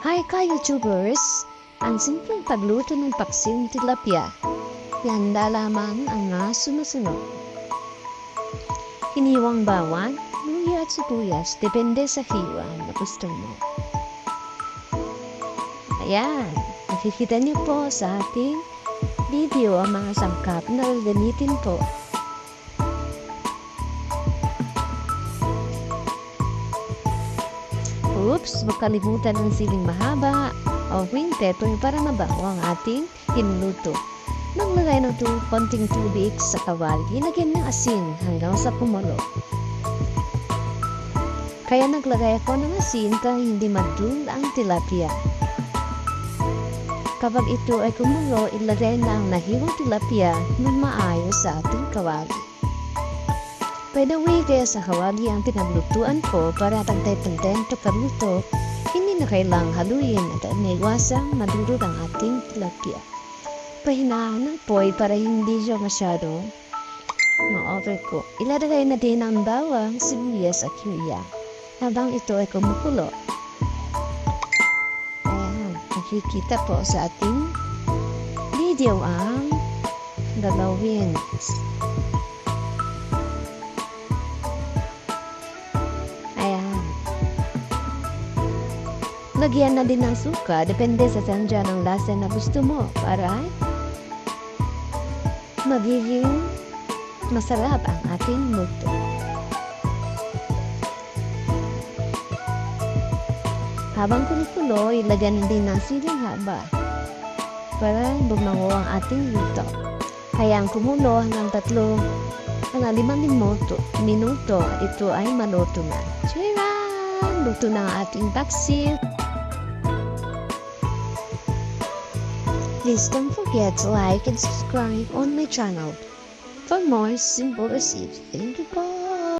Hi ka-YouTubers! Ang simpleng pagluto ng paksin tilapia. Ihanda lamang ang mga sumusunod. Hiniwang bawang, luya at sibuyas, depende sa hiwa na gusto mo. Ayan, nakikita niyo po sa ating video ang mga sangkap na gagamitin po. Oops, makalimutan ng siling mahaba o green pepper para mabaho ang ating inuluto. Maglagay ng konting tubig sa kawali, lagyan ng asin hanggang sa kumulo. Kaya naglagay ako ng asin para hindi madul ang tilapia. Kapag ito ay kumulo, ilagay na ang nahiwang tilapia ng maayos sa ating kawali. Pwede kaya sa kawali ang pinaglutuan ko para pantay-pantay ang pagkaluto, hindi na kailangang haluin at maiwasang madurog ang ating tilapia. Pahinaan ng poy para hindi siya masyado ma-overcook. Ilalagay na din ang bawang, sibuyas at luya habang ito ay kumukulo. Ayan, nakikita po sa ating video ang gagawin. Lagyan na din ng suka, depende sa tansya ng lasa na gusto mo para magiging masarap ang ating luto. Habang kumukulo, ilagyan na din ng siling haba para bumango ang ating luto. Hayaan kumulo hanggang 5 minuto at ito ay maluto na. Tcharam! Luto na ang ating paksin. Please don't forget to like and subscribe on my channel for more simple recipes. Thank you, bye!